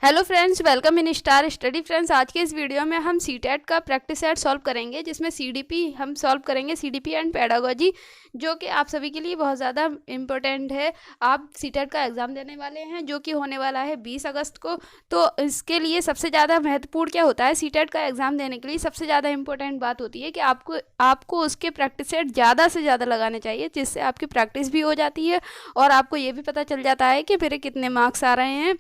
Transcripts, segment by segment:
Hello friends, welcome in star study. Friends, आज के इस वीडियो में हम सीटेट का प्रैक्टिस सेट सॉल्व करेंगे, जिसमें सीडीपी हम सॉल्व करेंगे, सीडीपी एंड पेडागोजी, जो कि आप सभी के लिए बहुत ज़्यादा इम्पोर्टेंट है। आप सीटेट का एग्ज़ाम देने वाले हैं, जो कि होने वाला है 20 अगस्त को। तो इसके लिए सबसे ज़्यादा महत्वपूर्ण क्या होता है, सीटेट का एग्ज़ाम देने के लिए सबसे ज़्यादा इंपॉर्टेंट बात होती है कि आपको उसके प्रैक्टिस सेट ज़्यादा से ज़्यादा लगाने चाहिए, जिससे आपकी प्रैक्टिस भी हो जाती है और आपको ये भी पता चल जाता है कि मेरे कितने मार्क्स आ रहे हैं।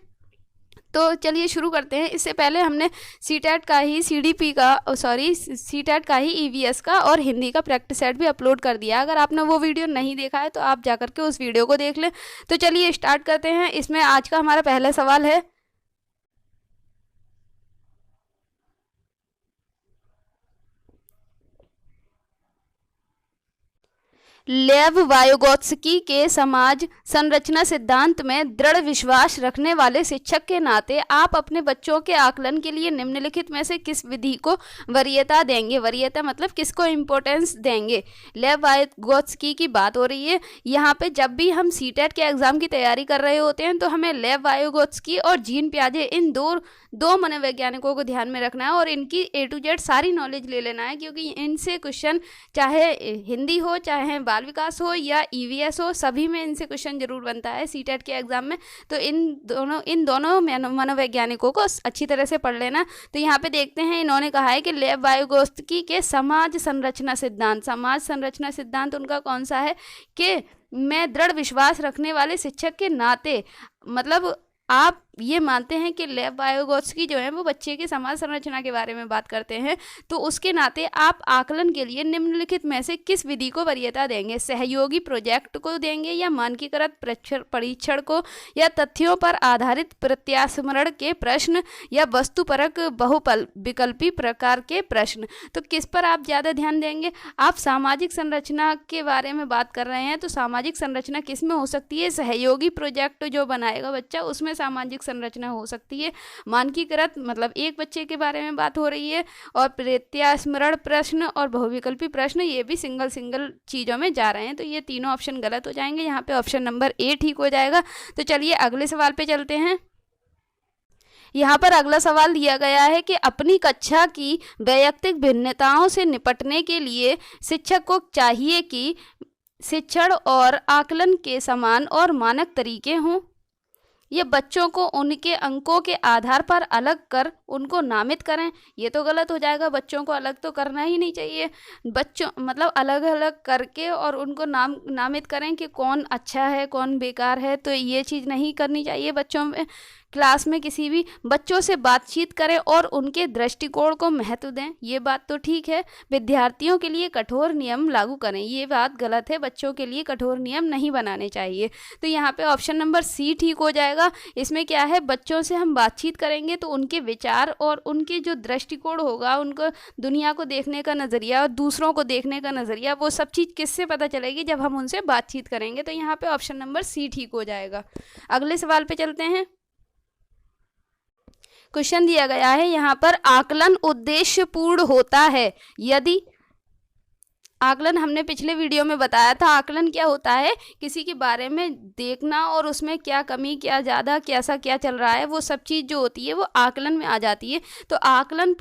तो चलिए शुरू करते हैं। इससे पहले हमने सीटेट का ही सीटेट का ही ईवीएस का और हिंदी का प्रैक्टिस सेट भी अपलोड कर दिया। अगर आपने वो वीडियो नहीं देखा है तो आप जाकर के उस वीडियो को देख लें। तो चलिए स्टार्ट करते हैं। इसमें आज का हमारा पहला सवाल है, लेव वायोगोत्स्की के समाज संरचना सिद्धांत में दृढ़ विश्वास रखने वाले शिक्षक के नाते आप अपने बच्चों के आकलन के लिए निम्नलिखित में से किस विधि को वरीयता देंगे। वरीयता मतलब किसको इम्पोर्टेंस देंगे। लेव वायोगोत्स्की की बात हो रही है यहाँ पे। जब भी हम सीटेट के एग्जाम की तैयारी कर रहे होते हैं तो हमें लेव वायोगोत्स्की और जीन पियाजे, इन दो मनोवैज्ञानिकों को ध्यान में रखना है और इनकी ए टू जेड सारी नॉलेज ले लेना है, क्योंकि इनसे क्वेश्चन चाहे हिंदी हो, चाहे बाल विकास हो या ईवीएस हो, सभी में इनसे क्वेश्चन जरूर बनता है सीटेट के एग्जाम में। तो इन दोनों मनोवैज्ञानिकों को अच्छी तरह से पढ़ लेना। तो यहाँ पे देखते हैं, इन्होंने कहा है कि लेव वायोगोत्स्की के समाज संरचना सिद्धांत उनका कौन सा है कि मैं दृढ़ विश्वास रखने वाले शिक्षक के नाते, मतलब आप ये मानते हैं कि लेव वायोगोत्स्की जो है वो बच्चे की समाज संरचना के बारे में बात करते हैं, तो उसके नाते आप आकलन के लिए निम्नलिखित में से किस विधि को वरीयता देंगे। सहयोगी प्रोजेक्ट को देंगे, या मानकीकृत परीक्षण को, या तथ्यों पर आधारित प्रत्यास्मरण के प्रश्न, या वस्तुपरक बहुविकल्पी प्रकार के प्रश्न। तो किस पर आप ज़्यादा ध्यान देंगे। आप सामाजिक संरचना के बारे में बात कर रहे हैं, तो सामाजिक संरचना किस में हो सकती है। सहयोगी प्रोजेक्ट जो बनाएगा बच्चा, उसमें सामाजिक संरचना हो सकती है। मानकीकृत मतलब एक बच्चे के बारे में बात हो रही है, और प्रत्यास्मरण प्रश्न और बहुविकल्पी प्रश्न, ये भी सिंगल चीज़ों में जा रहे हैं। तो ये तीनों ऑप्शन गलत हो जाएंगे। यहाँ पे ऑप्शन नंबर ए ठीक हो जाएगा। तो चलिए अगले सवाल पे चलते हैं। यहाँ पर अगला सवाल दिया गया है कि अपनी कक्षा की वैयक्तिक भिन्नताओं से निपटने के लिए शिक्षक को चाहिए कि शिक्षण और आकलन के समान और मानक तरीके हों। ये बच्चों को उनके अंकों के आधार पर अलग कर उनको नामित करें। ये तो गलत हो जाएगा, बच्चों को अलग तो करना ही नहीं चाहिए। बच्चों मतलब अलग अलग करके और उनको नामित करें कि कौन अच्छा है कौन बेकार है, तो ये चीज़ नहीं करनी चाहिए। बच्चों में क्लास में किसी भी बच्चों से बातचीत करें और उनके दृष्टिकोण को महत्व दें, ये बात तो ठीक है। विद्यार्थियों के लिए कठोर नियम लागू करें, ये बात गलत है। बच्चों के लिए कठोर नियम नहीं बनाने चाहिए। तो यहाँ पे ऑप्शन नंबर सी ठीक हो जाएगा। इसमें क्या है, बच्चों से हम बातचीत करेंगे तो उनके विचार और उनके जो दृष्टिकोण होगा, उनको दुनिया को देखने का नज़रिया और दूसरों को देखने का नज़रिया, वो सब चीज़ किससे पता चलेगी, जब हम उनसे बातचीत करेंगे। तो यहाँ पे ऑप्शन नंबर सी ठीक हो जाएगा। अगले सवाल पे चलते हैं। क्वेश्चन दिया गया है यहाँ पर, आकलन उद्देश्यपूर्ण होता है यदि। आकलन हमने पिछले वीडियो में बताया था। आकलन क्या होता है, किसी के बारे में देखना और उसमें क्या कमी क्या ज़्यादा कैसा क्या चल रहा है, वो सब चीज़ जो होती है वो आकलन में आ जाती है। तो आकलन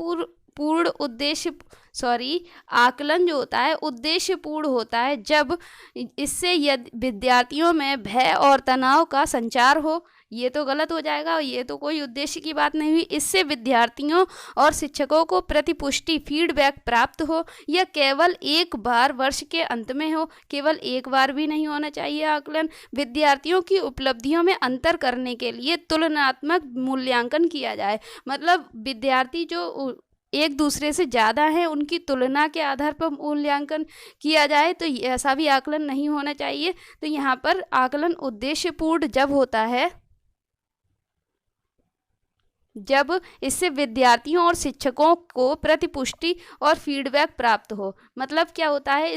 आकलन जो होता है उद्देश्यपूर्ण होता है जब इससे यदि विद्यार्थियों में भय और तनाव का संचार हो। ये तो गलत हो जाएगा, ये तो कोई उद्देश्य की बात नहीं हुई। इससे विद्यार्थियों और शिक्षकों को प्रतिपुष्टि फीडबैक प्राप्त हो, या केवल एक बार वर्ष के अंत में हो। केवल एक बार भी नहीं होना चाहिए आकलन। विद्यार्थियों की उपलब्धियों में अंतर करने के लिए तुलनात्मक मूल्यांकन किया जाए, मतलब विद्यार्थी जो एक दूसरे से ज़्यादा है उनकी तुलना के आधार पर मूल्यांकन किया जाए, तो ऐसा भी आकलन नहीं होना चाहिए। तो यहाँ पर आकलन उद्देश्यपूर्ण जब होता है जब इससे विद्यार्थियों और शिक्षकों को प्रतिपुष्टि और फीडबैक प्राप्त हो। मतलब क्या होता है,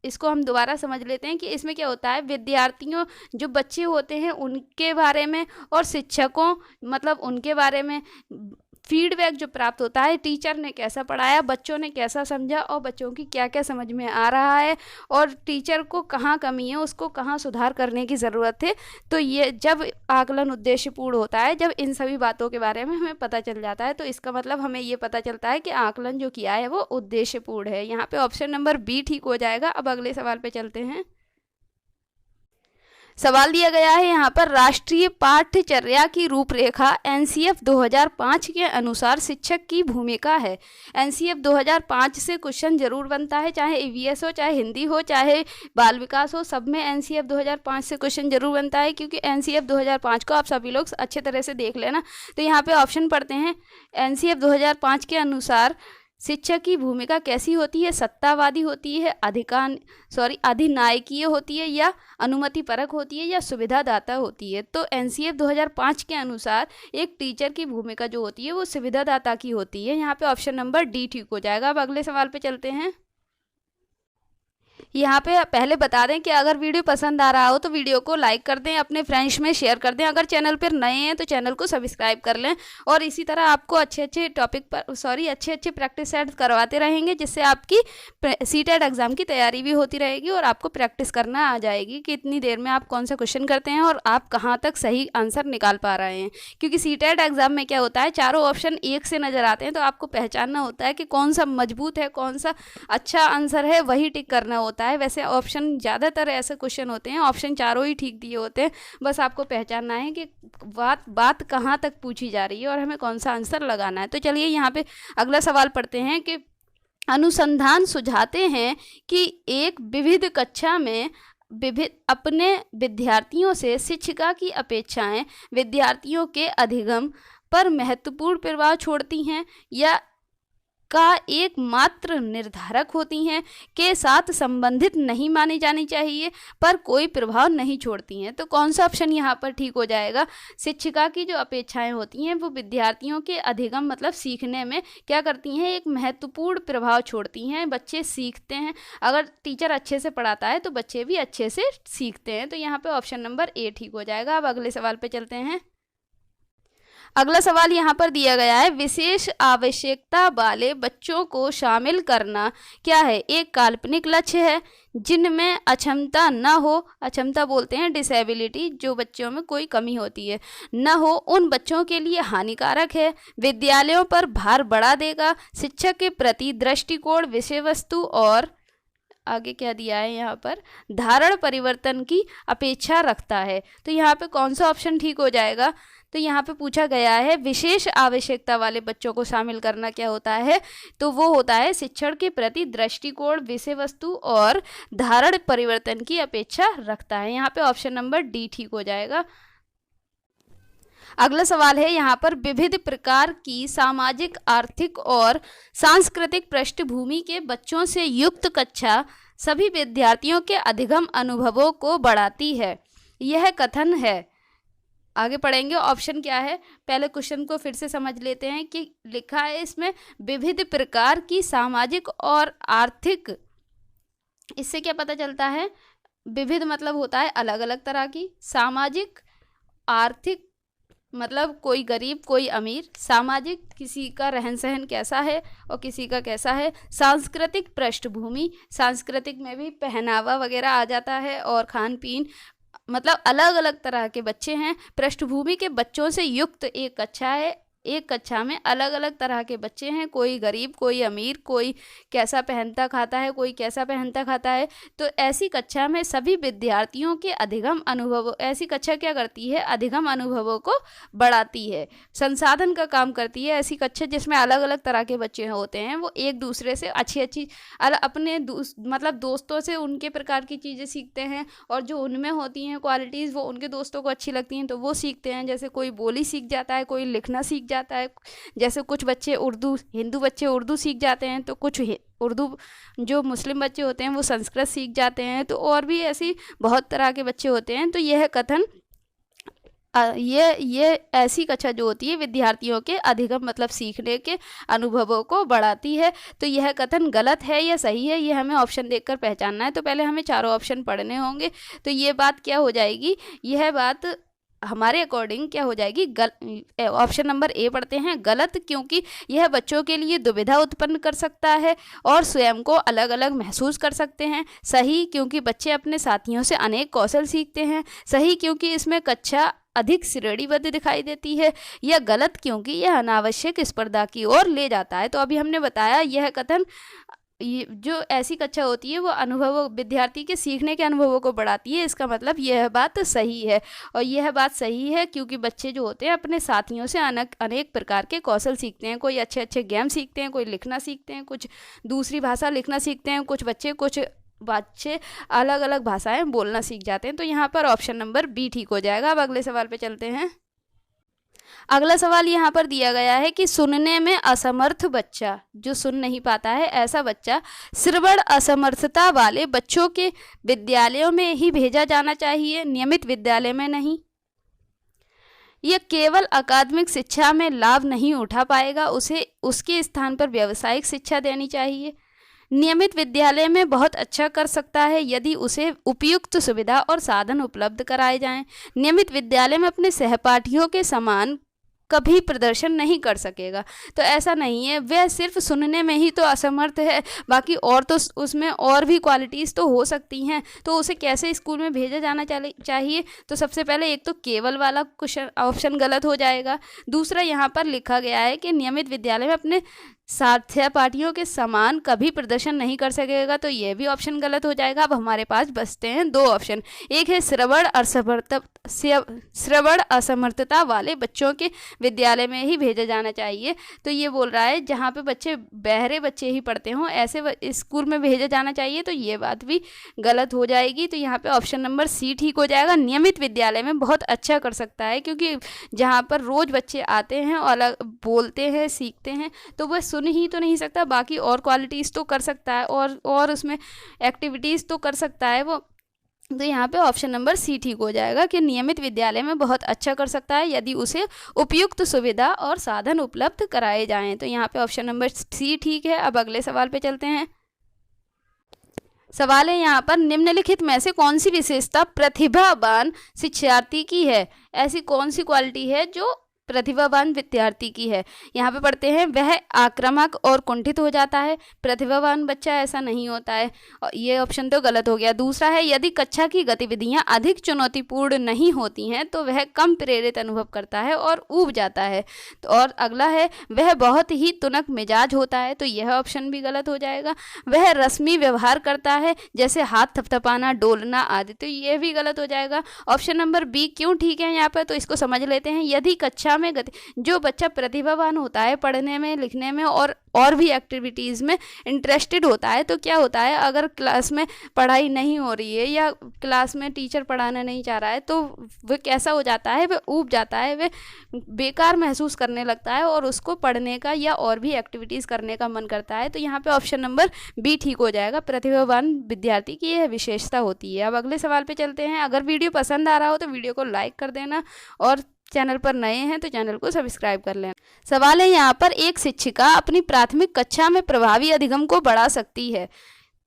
इसको हम दोबारा समझ लेते हैं कि इसमें क्या होता है, विद्यार्थियों जो बच्चे होते हैं उनके बारे में और शिक्षकों मतलब उनके बारे में फीडबैक जो प्राप्त होता है, टीचर ने कैसा पढ़ाया, बच्चों ने कैसा समझा और बच्चों की क्या क्या समझ में आ रहा है और टीचर को कहाँ कमी है, उसको कहाँ सुधार करने की ज़रूरत है। तो ये जब आकलन उद्देश्यपूर्ण होता है, जब इन सभी बातों के बारे में हमें पता चल जाता है, तो इसका मतलब हमें ये पता चलता है कि आकलन जो किया है वो उद्देश्यपूर्ण है। यहाँ पे ऑप्शन नंबर बी ठीक हो जाएगा। अब अगले सवाल पे चलते हैं। सवाल दिया गया है यहाँ पर, राष्ट्रीय पाठ्यचर्या की रूपरेखा एनसीएफ 2005 के अनुसार शिक्षक की भूमिका है। एनसीएफ 2005 से क्वेश्चन जरूर बनता है, चाहे ईवीएस हो, चाहे हिंदी हो, चाहे बाल विकास हो, सब में एनसीएफ 2005 से क्वेश्चन जरूर बनता है, क्योंकि एनसीएफ 2005 को आप सभी लोग अच्छे तरह से देख लेना। तो यहाँ पे ऑप्शन पढ़ते हैं। एनसीएफ 2005 के अनुसार शिक्षक की भूमिका कैसी होती है? सत्तावादी होती है, अधिनायकीय होती है, या अनुमतिपरक होती है, या सुविधादाता होती है? तो एनसीएफ 2005 के अनुसार एक टीचर की भूमिका जो होती है वो सुविधादाता की होती है। यहाँ पे ऑप्शन नंबर डी ठीक हो जाएगा। अब अगले सवाल पे चलते हैं। यहाँ पे पहले बता दें कि अगर वीडियो पसंद आ रहा हो तो वीडियो को लाइक कर दें, अपने फ्रेंड्स में शेयर कर दें। अगर चैनल पर नए हैं तो चैनल को सब्सक्राइब कर लें, और इसी तरह आपको अच्छे अच्छे टॉपिक पर अच्छे प्रैक्टिस सेट करवाते रहेंगे, जिससे आपकी सीटेट एग्जाम की तैयारी भी होती रहेगी और आपको प्रैक्टिस करना आ जाएगी कि इतनी देर में आप कौन सा क्वेश्चन करते हैं और आप कहाँ तक सही आंसर निकाल पा रहे हैं। क्योंकि सीटेट एग्जाम में क्या होता है, चारों ऑप्शन एक से नजर आते हैं, तो आपको पहचानना होता है कि कौन सा मजबूत है, कौन सा अच्छा आंसर है, वही टिक करना होता है। वैसे ऑप्शन ज़्यादातर ऐसे क्वेश्चन होते हैं, ऑप्शन चारों ही ठीक दिए होते हैं, बस आपको पहचानना है कि बात कहाँ तक पूछी जा रही है और हमें कौन सा आंसर लगाना है। तो चलिए यहाँ पे अगला सवाल पढ़ते हैं कि अनुसंधान सुझाते हैं कि एक विविध कक्षा में अपने विद्यार्थियों से शिक्षिका की अपेक्षाएं विद्यार्थियों के अधिगम पर महत्वपूर्ण प्रभाव छोड़ती हैं, या का एकमात्र निर्धारक होती हैं, के साथ संबंधित नहीं मानी जानी चाहिए पर कोई प्रभाव नहीं छोड़ती हैं। तो कौन सा ऑप्शन यहाँ पर ठीक हो जाएगा? शिक्षिका की जो अपेक्षाएं होती हैं वो विद्यार्थियों के अधिगम मतलब सीखने में क्या करती हैं, एक महत्वपूर्ण प्रभाव छोड़ती हैं। बच्चे सीखते हैं, अगर टीचर अच्छे से पढ़ाता है तो बच्चे भी अच्छे से सीखते हैं। तो यहाँ पे ऑप्शन नंबर ए ठीक हो जाएगा। अब अगले सवाल पे चलते हैं। अगला सवाल यहाँ पर दिया गया है, विशेष आवश्यकता वाले बच्चों को शामिल करना क्या है? एक काल्पनिक लक्ष्य है जिनमें अक्षमता न हो, अक्षमता बोलते हैं डिसेबिलिटी, जो बच्चों में कोई कमी होती है, न हो, उन बच्चों के लिए हानिकारक है, विद्यालयों पर भार बढ़ा देगा, शिक्षक के प्रति दृष्टिकोण, विषय वस्तु और आगे क्या दिया है यहाँ पर, धारण परिवर्तन की अपेक्षा रखता है। तो यहाँ पे कौन सा ऑप्शन ठीक हो जाएगा? तो यहाँ पे पूछा गया है विशेष आवश्यकता वाले बच्चों को शामिल करना क्या होता है, तो वो होता है शिक्षण के प्रति दृष्टिकोण, विषय वस्तु और धारण परिवर्तन की अपेक्षा रखता है। यहाँ पे ऑप्शन नंबर डी ठीक हो जाएगा। अगला सवाल है यहाँ पर, विविध प्रकार की सामाजिक, आर्थिक और सांस्कृतिक पृष्ठभूमि के बच्चों से युक्त कक्षा सभी विद्यार्थियों के अधिगम अनुभवों को बढ़ाती है। यह कथन है, आगे पढ़ेंगे ऑप्शन क्या है, पहले क्वेश्चन को फिर से समझ लेते हैं कि लिखा है इसमें विविध प्रकार की सामाजिक और आर्थिक, इससे क्या पता चलता है, विविध मतलब होता है अलग अलग तरह की, सामाजिक आर्थिक मतलब कोई गरीब कोई अमीर, सामाजिक किसी का रहन सहन कैसा है और किसी का कैसा है, सांस्कृतिक पृष्ठभूमि, सांस्कृतिक में भी पहनावा वगैरह आ जाता है और खान पीन, मतलब अलग अलग तरह के बच्चे हैं। पृष्ठभूमि के बच्चों से युक्त एक कक्षा है, एक कक्षा में अलग अलग तरह के बच्चे हैं, कोई गरीब कोई अमीर, कोई कैसा पहनता खाता है कोई कैसा पहनता खाता है। तो ऐसी कक्षा में सभी विद्यार्थियों के अधिगम अनुभव, ऐसी कक्षा क्या करती है, अधिगम अनुभवों को बढ़ाती है, संसाधन का काम करती है। ऐसी कक्षा जिसमें अलग अलग तरह के बच्चे होते हैं, वो एक दूसरे से अच्छी अच्छी अपने मतलब दोस्तों से उनके प्रकार की चीज़ें सीखते हैं, और जो उनमें होती हैं क्वालिटीज़ वो उनके दोस्तों को अच्छी लगती हैं तो वो सीखते हैं। जैसे कोई बोली सीख जाता है, कोई लिखना सीख जाता है, जैसे कुछ बच्चे उर्दू, हिंदू बच्चे उर्दू सीख जाते हैं, तो कुछ उर्दू जो मुस्लिम बच्चे होते हैं वो संस्कृत सीख जाते हैं, तो और भी ऐसी बहुत तरह के बच्चे होते हैं। तो यह कथन ये ऐसी कक्षा जो होती है विद्यार्थियों के अधिगम मतलब सीखने के अनुभवों को बढ़ाती है। तो यह कथन गलत है या सही है, ये हमें ऑप्शन देखकर पहचानना है। तो पहले हमें चारों ऑप्शन पढ़ने होंगे। तो ये बात क्या हो जाएगी, यह बात हमारे अकॉर्डिंग क्या हो जाएगी, ऑप्शन नंबर ए पढ़ते हैं गलत, क्योंकि यह बच्चों के लिए दुविधा उत्पन्न कर सकता है और स्वयं को अलग अलग महसूस कर सकते हैं। सही, क्योंकि बच्चे अपने साथियों से अनेक कौशल सीखते हैं। सही, क्योंकि इसमें कक्षा अधिक श्रेणीबद्ध दिखाई देती है। या गलत, क्योंकि यह अनावश्यक स्पर्धा की ओर ले जाता है। तो अभी हमने बताया यह कथन, ये जो ऐसी कक्षा होती है वो अनुभवों, विद्यार्थी के सीखने के अनुभवों को बढ़ाती है। इसका मतलब यह बात सही है। और यह बात सही है क्योंकि बच्चे जो होते हैं अपने साथियों से अनेक प्रकार के कौशल सीखते हैं। कोई अच्छे अच्छे गेम सीखते हैं, कोई लिखना सीखते हैं, कुछ दूसरी भाषा लिखना सीखते हैं, कुछ बच्चे अलग अलग भाषाएं बोलना सीख जाते हैं। तो यहाँ पर ऑप्शन नंबर बी ठीक हो जाएगा। अब अगले सवाल पे चलते हैं। अगला सवाल यहाँ पर दिया गया है कि सुनने में असमर्थ बच्चा, जो सुन नहीं पाता है, ऐसा बच्चा श्रवण असमर्थता वाले बच्चों के विद्यालयों में ही भेजा जाना चाहिए, नियमित विद्यालय में नहीं। यह केवल अकादमिक शिक्षा में लाभ नहीं उठा पाएगा, उसे उसके स्थान पर व्यावसायिक शिक्षा देनी चाहिए। नियमित विद्यालय में बहुत अच्छा कर सकता है यदि उसे उपयुक्त सुविधा और साधन उपलब्ध कराए जाएं। नियमित विद्यालय में अपने सहपाठियों के समान कभी प्रदर्शन नहीं कर सकेगा। तो ऐसा नहीं है, वह सिर्फ सुनने में ही तो असमर्थ है, बाकी और तो उसमें और भी क्वालिटीज़ तो हो सकती हैं। तो उसे कैसे स्कूल में भेजा जाना चाहिए? तो सबसे पहले एक तो केवल वाला क्वेश्चन ऑप्शन गलत हो जाएगा। दूसरा यहाँ पर लिखा गया है कि नियमित विद्यालय में अपने सहपाठियों के समान कभी प्रदर्शन नहीं कर सकेगा, तो यह भी ऑप्शन गलत हो जाएगा। अब हमारे पास बचते हैं दो ऑप्शन। एक है श्रवण असमर्थता वाले बच्चों के विद्यालय में ही भेजा जाना चाहिए। तो ये बोल रहा है जहाँ पे बच्चे बहरे बच्चे ही पढ़ते हों ऐसे स्कूल में भेजा जाना चाहिए, तो ये बात भी गलत हो जाएगी। तो यहाँ पे ऑप्शन नंबर सी ठीक हो जाएगा। नियमित विद्यालय में बहुत अच्छा कर सकता है, क्योंकि जहाँ पर रोज़ बच्चे आते हैं और अलग बोलते हैं, सीखते हैं, तो वह सुन ही तो नहीं सकता, बाकी और क्वालिटीज़ तो कर सकता है और उसमें एक्टिविटीज़ तो कर सकता है वो। तो यहाँ पे ऑप्शन नंबर सी ठीक हो जाएगा कि नियमित विद्यालय में बहुत अच्छा कर सकता है यदि उसे उपयुक्त सुविधा और साधन उपलब्ध कराए जाएं। तो यहाँ पे ऑप्शन नंबर सी ठीक है। अब अगले सवाल पे चलते हैं। सवाल है यहाँ पर, निम्नलिखित में से कौन सी विशेषता प्रतिभावान शिक्षार्थी की है? ऐसी कौन सी क्वालिटी है जो प्रतिभावान विद्यार्थी की है? यहाँ पे पढ़ते हैं, वह आक्रामक और कुंठित हो जाता है। प्रतिभावान बच्चा ऐसा नहीं होता है, और ये ऑप्शन तो गलत हो गया। दूसरा है, यदि कक्षा की गतिविधियाँ अधिक चुनौतीपूर्ण नहीं होती हैं तो वह कम प्रेरित अनुभव करता है और ऊब जाता है। तो और अगला है, वह बहुत ही तुनक मिजाज होता है, तो यह ऑप्शन भी गलत हो जाएगा। वह रस्मी व्यवहार करता है, जैसे हाथ थपथपाना, डोलना आदि, तो यह भी गलत हो जाएगा। ऑप्शन नंबर बी क्यों ठीक है यहाँ पर, तो इसको समझ लेते हैं। यदि कक्षा में जो बच्चा प्रतिभावान होता है, पढ़ने में, लिखने में और भी एक्टिविटीज़ में इंटरेस्टेड होता है, तो क्या होता है, अगर क्लास में पढ़ाई नहीं हो रही है या क्लास में टीचर पढ़ाना नहीं चाह रहा है, तो वह कैसा हो जाता है, वह ऊब जाता है, वह बेकार महसूस करने लगता है और उसको पढ़ने का या और भी एक्टिविटीज़ करने का मन करता है। तो यहाँ पे ऑप्शन नंबर बी ठीक हो जाएगा। प्रतिभावान विद्यार्थी की यह विशेषता होती है। अब अगले सवाल पे चलते हैं। अगर वीडियो पसंद आ रहा हो तो वीडियो को लाइक कर देना, और चैनल पर नए हैं तो चैनल को सब्सक्राइब कर लें। सवाल है यहाँ पर, एक शिक्षिका अपनी प्राथमिक कक्षा में प्रभावी अधिगम को बढ़ा सकती है?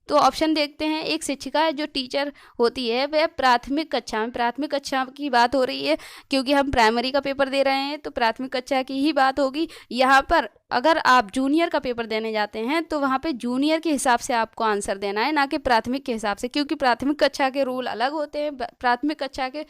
तो ऑप्शन देखते हैं। एक शिक्षिका जो टीचर होती है वह प्राथमिक कक्षा की बात हो रही है, क्योंकि हम प्राइमरी का पेपर दे रहे हैं तो प्राथमिक कक्षा की ही बात होगी। यहाँ पर अगर आप जूनियर का पेपर देने जाते हैं तो वहाँ पे जूनियर के हिसाब से आपको आंसर देना है, ना कि प्राथमिक के हिसाब से, क्योंकि प्राथमिक कक्षा के रूल अलग होते हैं। प्राथमिक कक्षा के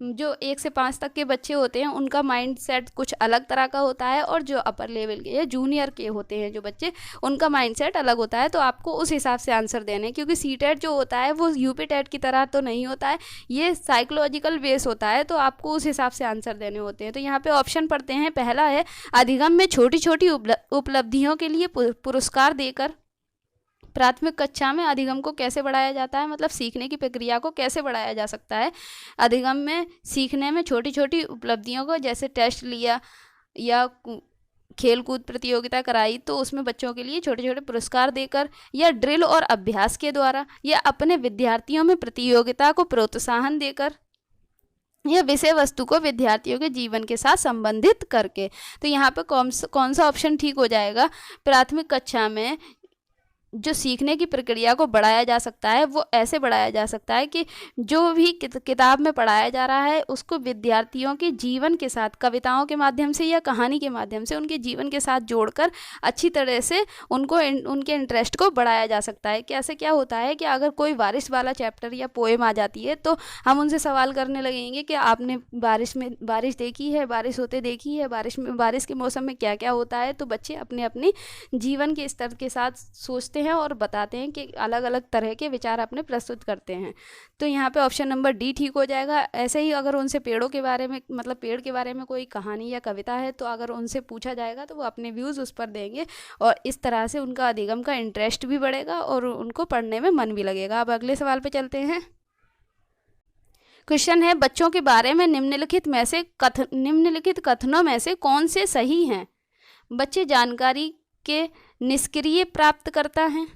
जो 1 से 5 तक के बच्चे होते हैं उनका माइंड सेट कुछ अलग तरह का होता है, और जो अपर लेवल के या जूनियर के होते हैं जो बच्चे, उनका माइंड सेट अलग होता है। तो आपको उस हिसाब से आंसर देने, क्योंकि सीटेट जो होता है वो यूपी टेट की तरह तो नहीं होता है, ये साइकोलॉजिकल बेस होता है, तो आपको उस हिसाब से आंसर देने होते हैं। तो यहाँ पे ऑप्शन पढ़ते हैं। पहला है, अधिगम में छोटी छोटी उपलब्धियों के लिए पुरस्कार देकर प्राथमिक कक्षा में अधिगम को कैसे बढ़ाया जाता है, मतलब सीखने की प्रक्रिया को कैसे बढ़ाया जा सकता है। अधिगम में सीखने में छोटी छोटी उपलब्धियों को, जैसे टेस्ट लिया या खेल कूद प्रतियोगिता कराई, तो उसमें बच्चों के लिए छोटे छोटे पुरस्कार देकर, या ड्रिल और अभ्यास के द्वारा, या अपने विद्यार्थियों में प्रतियोगिता को प्रोत्साहन देकर, यह विषय वस्तु को विद्यार्थियों के जीवन के साथ संबंधित करके। तो यहाँ पे कौन सा ऑप्शन ठीक हो जाएगा? प्राथमिक कक्षा में जो सीखने की प्रक्रिया को बढ़ाया जा सकता है वो ऐसे बढ़ाया जा सकता है कि जो भी किताब में पढ़ाया जा रहा है उसको विद्यार्थियों के जीवन के साथ, कविताओं के माध्यम से या कहानी के माध्यम से उनके जीवन के साथ जोड़कर अच्छी तरह से उनको उनके इंटरेस्ट को बढ़ाया जा सकता है। कैसे क्या होता है कि अगर कोई बारिश वाला चैप्टर या पोएम आ जाती है तो हम उनसे सवाल करने लगेंगे कि आपने बारिश देखी है, बारिश होते देखी है, बारिश के मौसम में क्या क्या होता है। तो बच्चे अपने अपने जीवन के स्तर के साथ सोचते हैं और बताते हैं कि अलग अलग तरह के विचार अपने प्रस्तुत करते हैं। तो यहाँ पे ऑप्शन नंबर डी ठीक हो जाएगा। ऐसे ही अगर उनसे पेड़ों के बारे में, मतलब पेड़ के बारे में कोई कहानी या कविता है तो अगर उनसे पूछा जाएगा तो वो अपने व्यूज़ उस पर देंगे और इस तरह से उनका अधिगम का इंटरेस्ट भी बढ़ेगा और उनको पढ़ने में मन भी लगेगा। अब अगले सवाल पे चलते हैं। क्वेश्चन है, बच्चों के बारे में निम्नलिखित कथनों में से कौन से सही हैं? बच्चे जानकारी के निष्क्रिय प्राप्त करता है,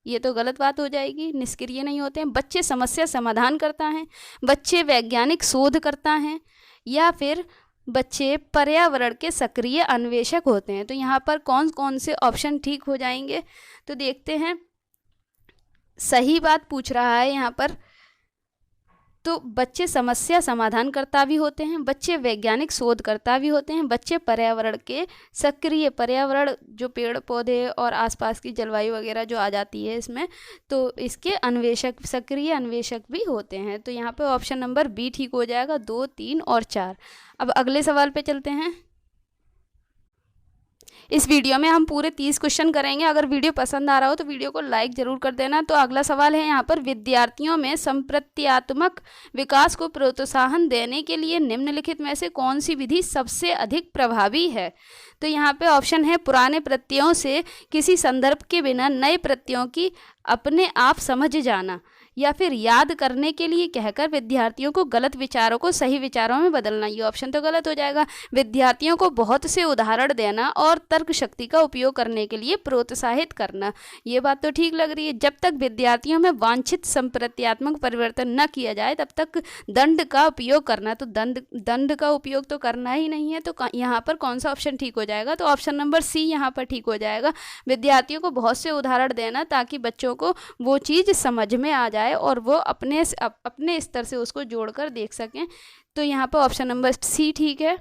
ये तो गलत बात हो जाएगी, निष्क्रिय नहीं होते हैं। बच्चे समस्या समाधान करता है, बच्चे वैज्ञानिक शोध करता है, या फिर बच्चे पर्यावरण के सक्रिय अन्वेषक होते हैं। तो यहाँ पर कौन कौन से ऑप्शन ठीक हो जाएंगे तो देखते हैं। सही बात पूछ रहा है यहाँ पर, तो बच्चे समस्या समाधानकर्ता भी होते हैं, बच्चे वैज्ञानिक शोधकर्ता भी होते हैं, बच्चे पर्यावरण के सक्रिय, पर्यावरण जो पेड़ पौधे और आसपास की जलवायु वगैरह जो आ जाती है इसमें, तो इसके अन्वेषक, सक्रिय अन्वेषक भी होते हैं। तो यहाँ पे ऑप्शन नंबर बी ठीक हो जाएगा, 2, 3 और 4। अब अगले सवाल पे चलते हैं। इस वीडियो में हम पूरे 30 क्वेश्चन करेंगे। अगर वीडियो पसंद आ रहा हो तो वीडियो को लाइक जरूर कर देना। तो अगला सवाल है यहाँ पर, विद्यार्थियों में संप्रत्यात्मक विकास को प्रोत्साहन देने के लिए निम्नलिखित में से कौन सी विधि सबसे अधिक प्रभावी है? तो यहाँ पे ऑप्शन है, पुराने प्रत्ययों से किसी संदर्भ के बिना नए प्रत्ययों की अपने आप समझ जाना, या फिर याद करने के लिए कहकर विद्यार्थियों को गलत विचारों को सही विचारों में बदलना। ये ऑप्शन तो गलत हो जाएगा। विद्यार्थियों को बहुत से उदाहरण देना और तर्क शक्ति का उपयोग करने के लिए प्रोत्साहित करना, ये बात तो ठीक लग रही है। जब तक विद्यार्थियों में वांछित संप्रत्यात्मक परिवर्तन न किया जाए तब तक दंड का उपयोग करना, तो दंड का उपयोग तो करना ही नहीं है। तो यहाँ पर कौन सा ऑप्शन ठीक हो जाएगा? तो ऑप्शन नंबर सी यहाँ पर ठीक हो जाएगा। विद्यार्थियों को बहुत से उदाहरण देना ताकि बच्चों को वो चीज़ समझ में आ जाए और वो अपने स्तर से उसको जोड़कर देख सकें। तो यहाँ पर ऑप्शन नंबर सी ठीक है।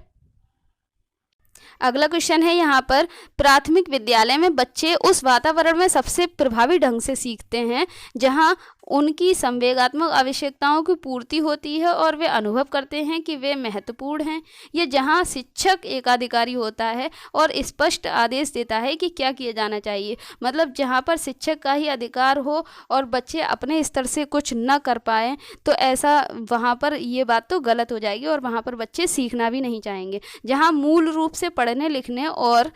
अगला क्वेश्चन है यहाँ पर, प्राथमिक विद्यालय में बच्चे उस वातावरण में सबसे प्रभावी ढंग से सीखते हैं जहाँ उनकी संवेगात्मक आवश्यकताओं की पूर्ति होती है और वे अनुभव करते हैं कि वे महत्वपूर्ण हैं, या जहाँ शिक्षक एकाधिकारी होता है और स्पष्ट आदेश देता है कि क्या किया जाना चाहिए। मतलब जहाँ पर शिक्षक का ही अधिकार हो और बच्चे अपने स्तर से कुछ न कर पाएँ, तो ऐसा वहाँ पर ये बात तो गलत हो जाएगी और वहाँ पर बच्चे सीखना भी नहीं चाहेंगे। जहाँ मूल रूप से पढ़ने लिखने और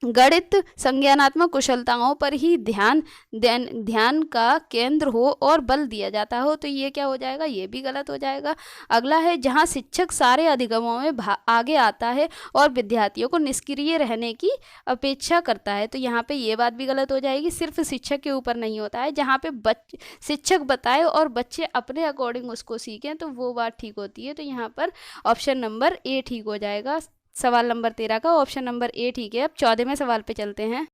गणित संज्ञानात्मक कुशलताओं पर ही ध्यान का केंद्र हो और बल दिया जाता हो, तो ये क्या हो जाएगा? ये भी गलत हो जाएगा। अगला है, जहाँ शिक्षक सारे अधिगमों में आगे आता है और विद्यार्थियों को निष्क्रिय रहने की अपेक्षा करता है, तो यहाँ पे ये बात भी गलत हो जाएगी। सिर्फ शिक्षक के ऊपर नहीं होता है, जहाँ पे शिक्षक बताए और बच्चे अपने अकॉर्डिंग उसको सीखें, तो वो बात ठीक होती है। तो यहाँ पर ऑप्शन नंबर ए ठीक हो जाएगा। सवाल नंबर 13 का ऑप्शन नंबर ए ठीक है। अब 14वें सवाल पे चलते हैं।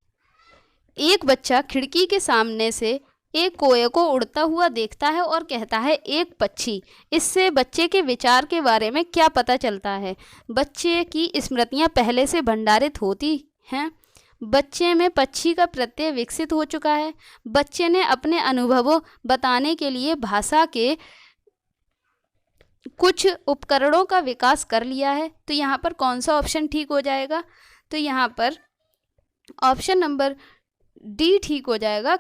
एक बच्चा खिड़की के सामने से एक कोए को उड़ता हुआ देखता है और कहता है, एक पक्षी। इससे बच्चे के विचार के बारे में क्या पता चलता है? बच्चे की स्मृतियां पहले से भंडारित होती हैं, बच्चे में पक्षी का प्रत्यय विकसित हो चुका है, बच्चे ने अपने अनुभवों बताने के लिए भाषा के कुछ उपकरणों का विकास कर लिया है। तो यहाँ पर कौन सा ऑप्शन ठीक हो जाएगा? तो यहाँ पर ऑप्शन नंबर डी ठीक हो जाएगा,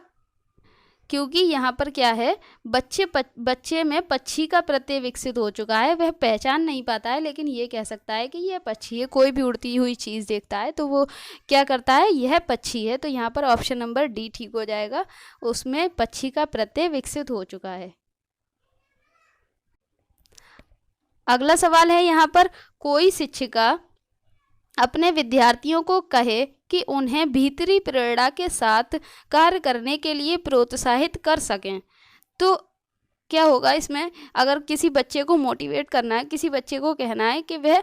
क्योंकि यहाँ पर क्या है, बच्चे में पक्षी का प्रत्यय विकसित हो चुका है। वह पहचान नहीं पाता है, लेकिन ये कह सकता है कि यह पक्षी है। कोई भी उड़ती हुई चीज़ देखता है तो वो क्या करता है, यह पक्षी है। तो यहाँ पर ऑप्शन नंबर डी ठीक हो जाएगा, उसमें पक्षी का प्रत्यय विकसित हो चुका है। अगला सवाल है यहाँ पर, कोई शिक्षिका अपने विद्यार्थियों को कहे कि उन्हें भीतरी प्रेरणा के साथ कार्य करने के लिए प्रोत्साहित कर सकें, तो क्या होगा इसमें, अगर किसी बच्चे को मोटिवेट करना है, किसी बच्चे को कहना है कि वह,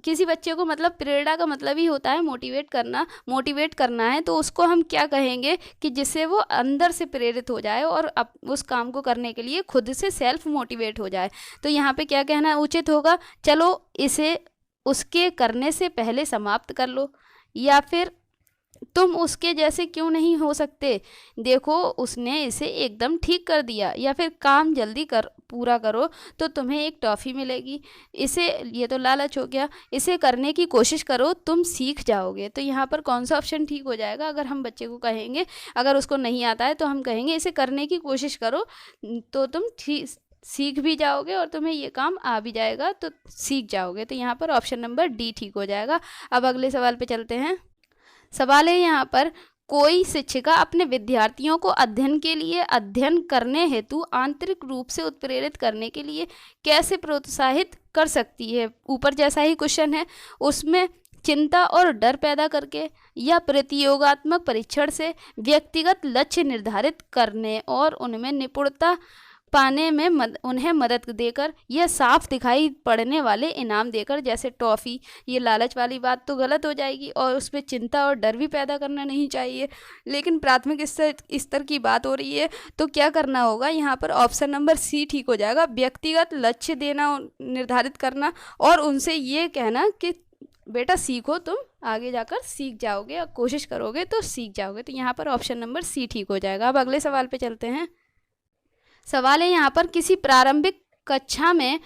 किसी बच्चे को मतलब प्रेरणा का मतलब ही होता है मोटिवेट करना है, तो उसको हम क्या कहेंगे कि जिससे वो अंदर से प्रेरित हो जाए और उस काम को करने के लिए खुद से सेल्फ मोटिवेट हो जाए। तो यहाँ पे क्या कहना उचित होगा, चलो इसे उसके करने से पहले समाप्त कर लो, या फिर तुम उसके जैसे क्यों नहीं हो सकते, देखो उसने इसे एकदम ठीक कर दिया, या फिर काम जल्दी पूरा करो तो तुम्हें एक टॉफ़ी मिलेगी, इसे, ये तो लालच हो गया, इसे करने की कोशिश करो तुम सीख जाओगे। तो यहाँ पर कौन सा ऑप्शन ठीक हो जाएगा, अगर हम बच्चे को कहेंगे, अगर उसको नहीं आता है तो हम कहेंगे इसे करने की कोशिश करो तो तुम सीख भी जाओगे और तुम्हें ये काम आ भी जाएगा तो सीख जाओगे। तो यहाँ पर ऑप्शन नंबर डी ठीक हो जाएगा। अब अगले सवाल पे चलते हैं। सवाल है यहाँ पर, कोई शिक्षिका अपने विद्यार्थियों को अध्ययन करने हेतु आंतरिक रूप से उत्प्रेरित करने के लिए कैसे प्रोत्साहित कर सकती है। ऊपर जैसा ही क्वेश्चन है, उसमें चिंता और डर पैदा करके, या प्रतियोगात्मक परीक्षण से, व्यक्तिगत लक्ष्य निर्धारित करने और उनमें निपुणता पाने में उन्हें मदद देकर, यह साफ दिखाई पड़ने वाले इनाम देकर, जैसे टॉफ़ी। ये लालच वाली बात तो गलत हो जाएगी और उसमें चिंता और डर भी पैदा करना नहीं चाहिए, लेकिन प्राथमिक स्तर की बात हो रही है तो क्या करना होगा, यहाँ पर ऑप्शन नंबर सी ठीक हो जाएगा। व्यक्तिगत लक्ष्य देना, निर्धारित करना और उनसे ये कहना कि बेटा सीखो, तुम आगे जाकर सीख जाओगे और कोशिश करोगे तो सीख जाओगे। तो यहाँ पर ऑप्शन नंबर सी ठीक हो जाएगा। अब अगले सवाल पे चलते हैं। सवाल है यहाँ पर, किसी प्रारंभिक कक्षा में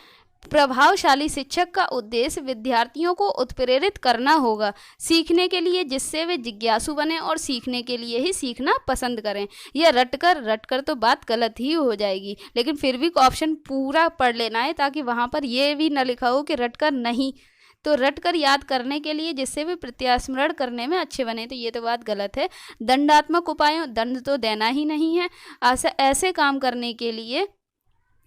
प्रभावशाली शिक्षक का उद्देश्य विद्यार्थियों को उत्प्रेरित करना होगा सीखने के लिए, जिससे वे जिज्ञासु बने और सीखने के लिए ही सीखना पसंद करें। यह रटकर तो बात गलत ही हो जाएगी, लेकिन फिर भी ऑप्शन पूरा पढ़ लेना है ताकि वहाँ पर यह भी न लिखा हो कि रटकर नहीं, तो रटकर याद करने के लिए जिससे वे प्रत्यास्मरण करने में अच्छे बने। तो ये तो बात गलत है। दंडात्मक उपायों, दंड तो देना ही नहीं है, ऐसे काम करने के लिए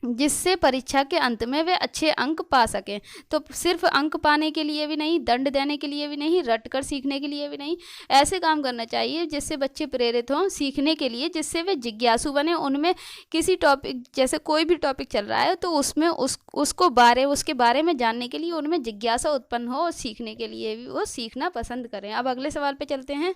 जिससे परीक्षा के अंत में वे अच्छे अंक पा सकें। तो सिर्फ अंक पाने के लिए भी नहीं, दंड देने के लिए भी नहीं, रटकर सीखने के लिए भी नहीं, ऐसे काम करना चाहिए जिससे बच्चे प्रेरित हों सीखने के लिए, जिससे वे जिज्ञासु बने। उनमें किसी टॉपिक, जैसे कोई भी टॉपिक चल रहा है तो उसमें उसके बारे में जानने के लिए उनमें जिज्ञासा उत्पन्न हो और सीखने के लिए भी वो सीखना पसंद करें। अब अगले सवाल पे चलते हैं।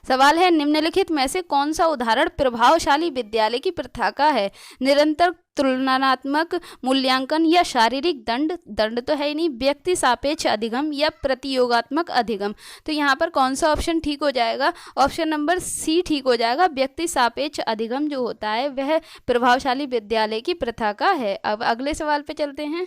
सवाल है, निम्नलिखित में से कौन सा उदाहरण प्रभावशाली विद्यालय की प्रथा का है। निरंतर तुलनात्मक मूल्यांकन या शारीरिक दंड तो है ही नहीं, व्यक्ति सापेक्ष अधिगम या प्रतियोगात्मक अधिगम। तो यहाँ पर कौन सा ऑप्शन ठीक हो जाएगा, ऑप्शन नंबर सी ठीक हो जाएगा। व्यक्ति सापेक्ष अधिगम जो होता है वह प्रभावशाली विद्यालय की प्रथा का है। अब अगले सवाल पे चलते हैं।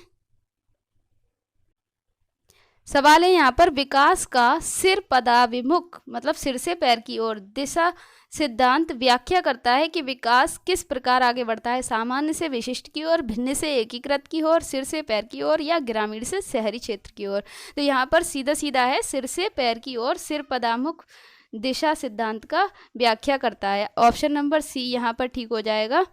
सवाल है यहाँ पर, विकास का सिर पदाभिमुख मतलब सिर से पैर की ओर दिशा सिद्धांत व्याख्या करता है कि विकास किस प्रकार आगे बढ़ता है, सामान्य से विशिष्ट की ओर, भिन्न से एकीकृत की ओर, सिर से पैर की ओर, या ग्रामीण से शहरी क्षेत्र की ओर। तो यहाँ पर सीधा है, सिर से पैर की ओर सिर पदाभिमुख दिशा सिद्धांत का व्याख्या करता है। ऑप्शन नंबर सी यहाँ पर ठीक हो जाएगा।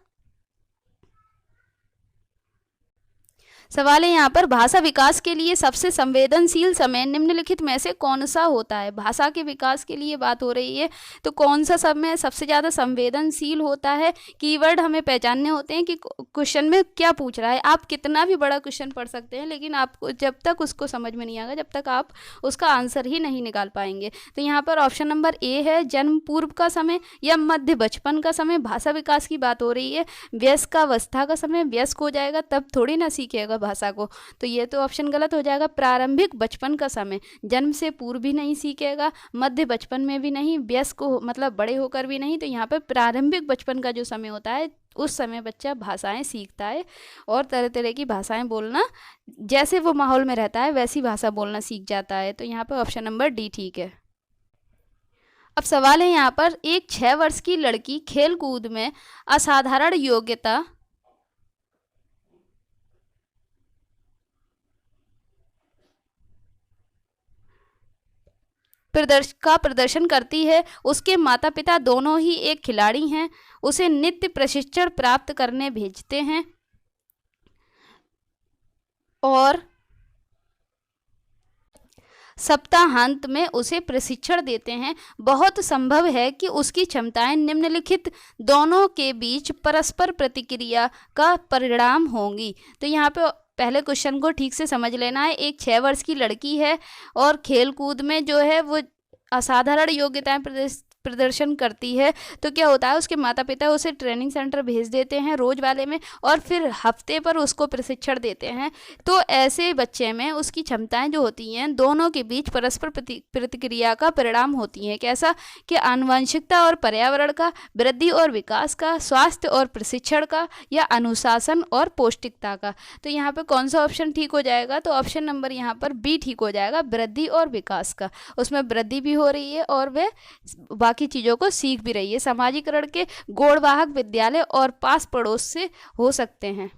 सवाल है यहाँ पर, भाषा विकास के लिए सबसे संवेदनशील समय निम्नलिखित में से कौन सा होता है। भाषा के विकास के लिए बात हो रही है तो कौन सा समय सबसे ज़्यादा संवेदनशील होता है। कीवर्ड हमें पहचानने होते हैं कि क्वेश्चन में क्या पूछ रहा है। आप कितना भी बड़ा क्वेश्चन पढ़ सकते हैं, लेकिन आपको जब तक उसको समझ में नहीं आएगा, जब तक आप उसका आंसर ही नहीं निकाल पाएंगे। तो यहाँ पर ऑप्शन नंबर ए है, जन्म पूर्व का समय या मध्य बचपन का समय। भाषा विकास की बात हो रही है, वयस्कावस्था का समय, वयस्क हो जाएगा तब थोड़ी ना सीखेगा भाषा को, तो ये तो ऑप्शन गलत हो जाएगा। प्रारंभिक बचपन का समय, जन्म से पूर्व भी नहीं सीखेगा, मध्य बचपन में भी नहीं, वयस्क मतलब बड़े होकर भी नहीं। तो यहाँ पर प्रारंभिक बचपन का जो समय होता है उस समय बच्चा भाषाएं सीखता है और तरह तरह की भाषाएं बोलना, जैसे वो माहौल में रहता है वैसी भाषा बोलना सीख जाता है। तो यहाँ पर ऑप्शन नंबर डी ठीक है। अब सवाल है यहाँ पर, एक 6 वर्ष की लड़की खेल कूद में असाधारण योग्यता प्रदर्शन करती है। उसके माता पिता दोनों ही एक खिलाड़ी हैं, उसे नित्य प्रशिक्षण प्राप्त करने भेजते हैं और सप्ताहांत में उसे प्रशिक्षण देते हैं, बहुत संभव है कि उसकी क्षमताएं निम्नलिखित दोनों के बीच परस्पर प्रतिक्रिया का परिणाम होंगी। तो यहाँ पे पहले क्वेश्चन को ठीक से समझ लेना है। एक 6 वर्ष की लड़की है और खेल कूद में जो है वो असाधारण योग्यताएं प्रदर्शन करती है, तो क्या होता है, उसके माता पिता उसे ट्रेनिंग सेंटर भेज देते हैं रोज वाले में, और फिर हफ्ते पर उसको प्रशिक्षण देते हैं। तो ऐसे बच्चे में उसकी क्षमताएं जो होती हैं दोनों के बीच परस्पर प्रतिक्रिया का परिणाम होती हैं। कैसा कि आनुवंशिकता और पर्यावरण का, वृद्धि और विकास का, स्वास्थ्य और प्रशिक्षण का, या अनुशासन और पौष्टिकता का। तो यहाँ पर कौन सा ऑप्शन ठीक हो जाएगा? तो ऑप्शन नंबर यहाँ पर बी ठीक हो जाएगा, वृद्धि और विकास का। उसमें वृद्धि भी हो रही है और वह बाकी चीजों को सीख भी रही है। समाजीकरण के गोड़वाहक विद्यालय और पास पड़ोस से हो सकते हैं।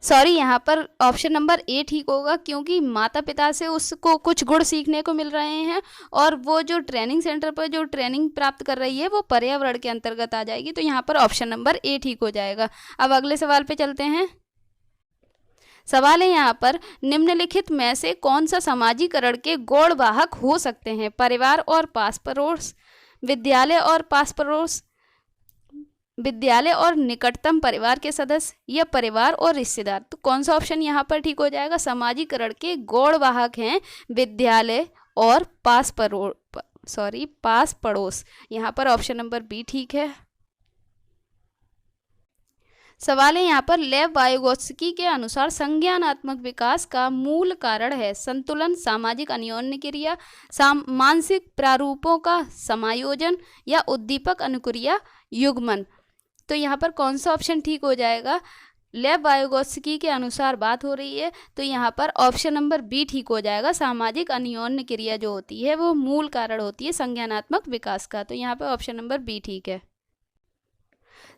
सॉरी, यहाँ पर ऑप्शन नंबर ए ठीक होगा, क्योंकि माता पिता से उसको कुछ गुण सीखने को मिल रहे हैं और वो जो ट्रेनिंग सेंटर पर जो ट्रेनिंग प्राप्त कर रही है वो पर्यावरण के अंतर्गत आ जाएगी। तो यहाँ पर ऑप्शन नंबर ए ठीक हो जाएगा। अब अगले सवाल पे चलते हैं। सवाल है यहाँ पर, निम्नलिखित में से कौन सा समाजीकरण के गौड़वाहक हो सकते हैं? परिवार और पास पड़ोस, विद्यालय और पास पड़ोस, विद्यालय और निकटतम परिवार के सदस्य, या परिवार और रिश्तेदार। तो कौन सा ऑप्शन यहाँ पर ठीक हो जाएगा? समाजीकरण के गौड़वाहक हैं विद्यालय और पास पड़ोस। यहाँ पर ऑप्शन नंबर बी ठीक है। सवाल है यहाँ पर, लेव वाइगोत्स्की के अनुसार संज्ञानात्मक विकास का मूल कारण है संतुलन, सामाजिक अन्योन्य क्रिया, मानसिक प्रारूपों का समायोजन, या उद्दीपक अनुक्रिया युग्मन। तो यहाँ पर कौन सा ऑप्शन ठीक हो जाएगा? लेव वाइगोत्स्की के अनुसार बात हो रही है, तो यहाँ पर ऑप्शन नंबर बी ठीक हो जाएगा। सामाजिक अन्योन्य क्रिया जो होती है वो मूल कारण होती है संज्ञानात्मक विकास का। तो यहाँ पर ऑप्शन नंबर बी ठीक है।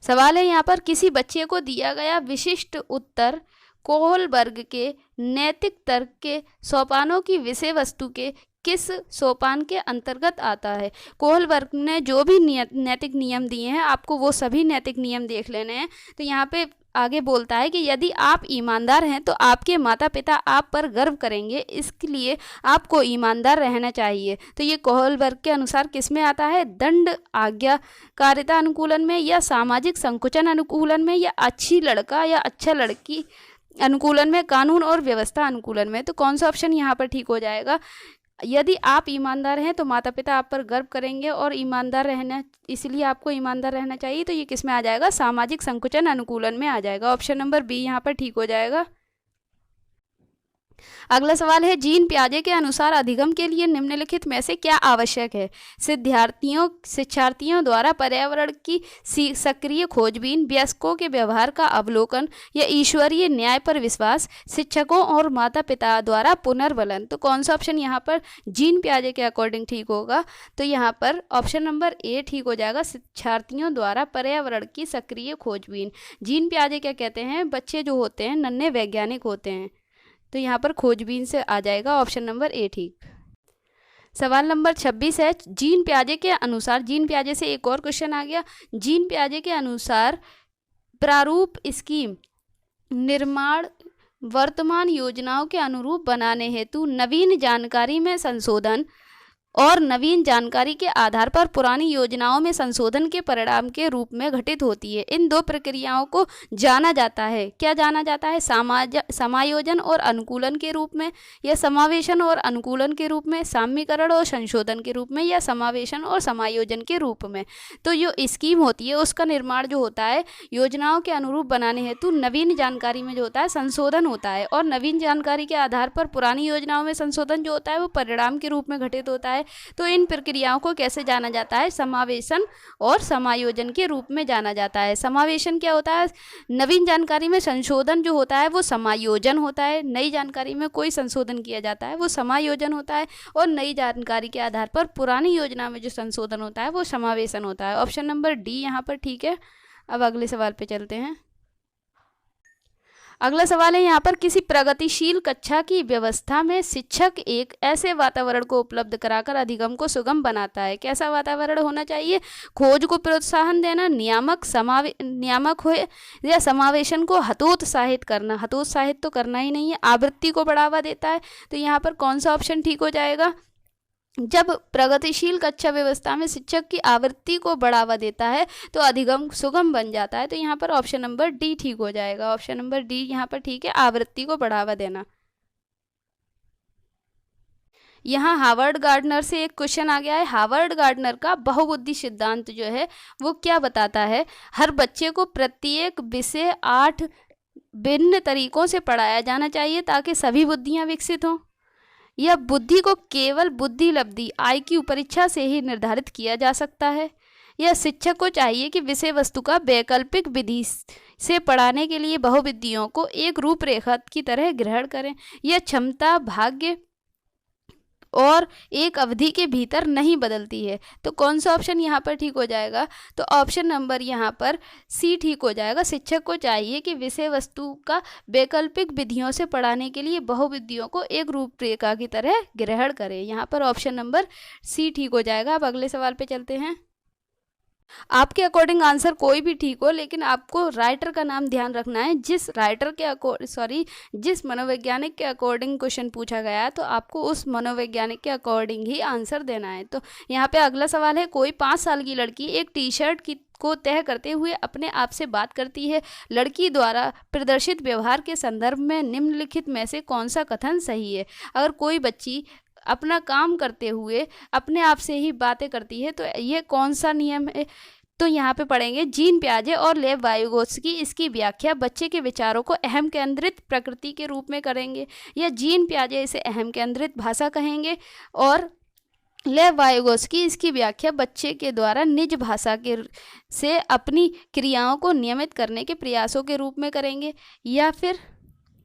सवाल है यहाँ पर, किसी बच्चे को दिया गया विशिष्ट उत्तर कोहलबर्ग के नैतिक तर्क के सोपानों की विषय वस्तु के किस सोपान के अंतर्गत आता है? कोहलबर्ग ने जो भी नैतिक नियम दिए हैं आपको वो सभी नैतिक नियम देख लेने हैं। तो यहाँ पे आगे बोलता है कि यदि आप ईमानदार हैं तो आपके माता पिता आप पर गर्व करेंगे, इसके लिए आपको ईमानदार रहना चाहिए। तो ये कोहलबर्ग के अनुसार किस में आता है? दंड आज्ञाकारिता अनुकूलन में, या सामाजिक संकुचन अनुकूलन में, या अच्छी लड़का या अच्छा लड़की अनुकूलन में, कानून और व्यवस्था अनुकूलन में। तो कौन सा ऑप्शन यहाँ पर ठीक हो जाएगा? यदि आप ईमानदार हैं तो माता पिता आप पर गर्व करेंगे और ईमानदार रहना, इसलिए आपको ईमानदार रहना चाहिए। तो ये किस में आ जाएगा? सामाजिक संकुचन अनुकूलन में आ जाएगा। ऑप्शन नंबर बी यहाँ पर ठीक हो जाएगा। अगला सवाल है, जीन पियाजे के अनुसार अधिगम के लिए निम्नलिखित में से क्या आवश्यक है? शिक्षार्थियों द्वारा पर्यावरण की सक्रिय खोजबीन, वयस्कों के व्यवहार का अवलोकन, या ईश्वरीय न्याय पर विश्वास, शिक्षकों और माता पिता द्वारा पुनर्वलन। तो कौन सा ऑप्शन यहाँ पर जीन पियाजे के अकॉर्डिंग ठीक होगा? तो यहाँ पर ऑप्शन नंबर ए ठीक हो जाएगा, शिक्षार्थियों द्वारा पर्यावरण की सक्रिय खोजबीन। जीन पियाजे क्या कहते हैं? बच्चे जो होते हैं नन्हे वैज्ञानिक होते हैं। तो यहाँ पर खोजबीन से आ जाएगा ऑप्शन नंबर ए ठीक। सवाल नंबर 26 है, जीन पियाजे के अनुसार, जीन पियाजे से एक और क्वेश्चन आ गया। जीन पियाजे के अनुसार प्रारूप स्कीम निर्माण वर्तमान योजनाओं के अनुरूप बनाने हेतु नवीन जानकारी में संशोधन और नवीन जानकारी के आधार पर पुरानी योजनाओं में संशोधन के परिणाम के रूप में घटित होती है। इन दो प्रक्रियाओं को जाना जाता है, क्या जाना जाता है? समायोजन और अनुकूलन के रूप में, या समावेशन और अनुकूलन के रूप में, साम्यीकरण और संशोधन के रूप में, या समावेशन और समायोजन के रूप में। तो जो स्कीम होती है उसका निर्माण जो होता है योजनाओं के अनुरूप बनाने हेतु नवीन जानकारी में जो होता है संशोधन होता है, और नवीन जानकारी के आधार पर पुरानी योजनाओं में संशोधन जो होता है वो परिणाम के रूप में घटित होता है। तो इन प्रक्रियाओं को कैसे जाना जाता है? समावेशन और समायोजन के रूप में जाना जाता है। समावेशन क्या होता है? नवीन जानकारी में संशोधन जो होता है वो समायोजन होता है, नई जानकारी में कोई संशोधन किया जाता है वो समायोजन होता है, और नई जानकारी के आधार पर पुरानी योजना में जो संशोधन होता है वो समावेशन होता है। ऑप्शन नंबर डी यहाँ पर ठीक है। अब अगले सवाल पे चलते हैं। अगला सवाल है यहाँ पर, किसी प्रगतिशील कक्षा की व्यवस्था में शिक्षक एक ऐसे वातावरण को उपलब्ध कराकर अधिगम को सुगम बनाता है। कैसा वातावरण होना चाहिए? खोज को प्रोत्साहन देना, नियामक हो या समावेशन को हतोत्साहित करना। हतोत्साहित तो करना ही नहीं है। आवृत्ति को बढ़ावा देता है। तो यहाँ पर कौन सा ऑप्शन ठीक हो जाएगा? जब प्रगतिशील कक्षा व्यवस्था में शिक्षक की आवृत्ति को बढ़ावा देता है तो अधिगम सुगम बन जाता है। तो यहाँ पर ऑप्शन नंबर डी ठीक हो जाएगा। ऑप्शन नंबर डी यहाँ पर ठीक है, आवृत्ति को बढ़ावा देना। यहाँ हार्वर्ड गार्डनर से एक क्वेश्चन आ गया है। हार्वर्ड गार्डनर का बहुबुद्धि सिद्धांत जो है वो क्या बताता है? हर बच्चे को प्रत्येक विषय 8 भिन्न तरीकों से पढ़ाया जाना चाहिए ताकि सभी बुद्धियाँ विकसित हों। यह बुद्धि को केवल बुद्धि लब्धि IQ परीक्षा से ही निर्धारित किया जा सकता है। यह शिक्षक को चाहिए कि विषय वस्तु का वैकल्पिक विधि से पढ़ाने के लिए बहुविधियों को एक रूपरेखा की तरह ग्रहण करें। यह क्षमता भाग्य और एक अवधि के भीतर नहीं बदलती है। तो कौन सा ऑप्शन यहाँ पर ठीक हो जाएगा? तो ऑप्शन नंबर यहाँ पर सी ठीक हो जाएगा। शिक्षक को चाहिए कि विषय वस्तु का वैकल्पिक विधियों से पढ़ाने के लिए बहुविधियों को एक रूपरेखा की तरह ग्रहण करें। यहाँ पर ऑप्शन नंबर सी ठीक हो जाएगा। अब अगले सवाल पे चलते हैं। आपके अकॉर्डिंग आंसर कोई भी ठीक हो, लेकिन आपको राइटर का नाम ध्यान रखना है। जिस राइटर के जिस मनोवैज्ञानिक के अकॉर्डिंग क्वेश्चन पूछा गया है तो आपको उस मनोवैज्ञानिक के अकॉर्डिंग ही आंसर देना है। तो यहाँ पे अगला सवाल है, कोई 5 साल की लड़की एक टी-शर्ट को तय करते हुए अपने आप से बात करती है। लड़की द्वारा प्रदर्शित व्यवहार के संदर्भ में निम्नलिखित में से कौन सा कथन सही है? अगर कोई बच्ची अपना काम करते हुए अपने आप से ही बातें करती है तो ये कौन सा नियम है? तो यहाँ पे पढ़ेंगे जीन पियाजे और लेव वाइगोत्स्की इसकी व्याख्या बच्चे के विचारों को अहम केंद्रित प्रकृति के रूप में करेंगे, या जीन पियाजे इसे अहम केंद्रित भाषा कहेंगे और लेव वाइगोत्स्की इसकी व्याख्या बच्चे के द्वारा निज भाषा के से अपनी क्रियाओं को नियमित करने के प्रयासों के रूप में करेंगे, या फिर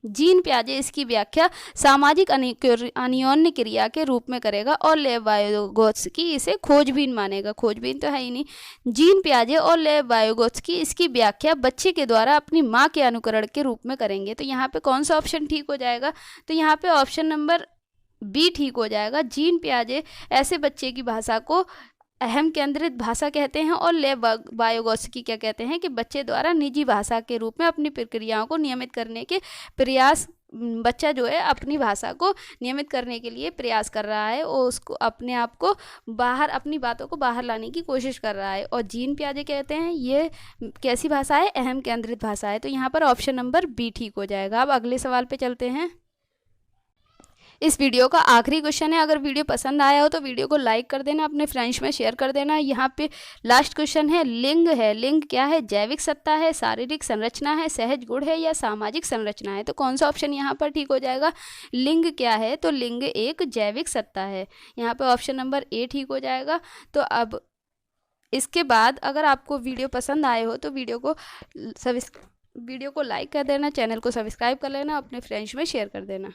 जीन पियाजे इसकी व्याख्या सामाजिक अन्योन्य क्रिया के रूप में करेगा और लेव वाइगोत्स्की इसे खोजबीन मानेगा। खोजबीन तो है ही नहीं। जीन पियाजे और लेव वाइगोत्स्की इसकी व्याख्या बच्चे के द्वारा अपनी माँ के अनुकरण के रूप में करेंगे। तो यहाँ पे कौन सा ऑप्शन ठीक हो जाएगा? तो यहाँ पे ऑप्शन नंबर बी ठीक हो जाएगा। जीन पियाजे ऐसे बच्चे की भाषा को अहम केंद्रित भाषा कहते हैं और लेव वाइगोत्स्की क्या कहते हैं कि बच्चे द्वारा निजी भाषा के रूप में अपनी प्रक्रियाओं को नियमित करने के प्रयास, बच्चा जो है अपनी भाषा को नियमित करने के लिए प्रयास कर रहा है और उसको अपने आप को बाहर, अपनी बातों को बाहर लाने की कोशिश कर रहा है। और जीन पियाजे कहते हैं ये कैसी भाषा है? अहम केंद्रित भाषा है। तो यहाँ पर ऑप्शन नंबर बी ठीक हो जाएगा। अब अगले सवाल पे चलते हैं। इस वीडियो का आखिरी क्वेश्चन है। अगर वीडियो पसंद आया हो तो वीडियो को लाइक कर देना, अपने फ्रेंड्स में शेयर कर देना। यहाँ पे लास्ट क्वेश्चन है, लिंग है। लिंग क्या है? जैविक सत्ता है, शारीरिक संरचना है, सहज गुण है या सामाजिक संरचना है? तो कौन सा ऑप्शन यहाँ पर ठीक हो जाएगा? लिंग क्या है? तो लिंग एक जैविक सत्ता है। यहाँ पे ऑप्शन नंबर ए ठीक हो जाएगा। तो अब इसके बाद अगर आपको वीडियो पसंद आए हो तो वीडियो को लाइक कर देना, चैनल को सब्सक्राइब कर लेना, अपने फ्रेंड्स में शेयर कर देना।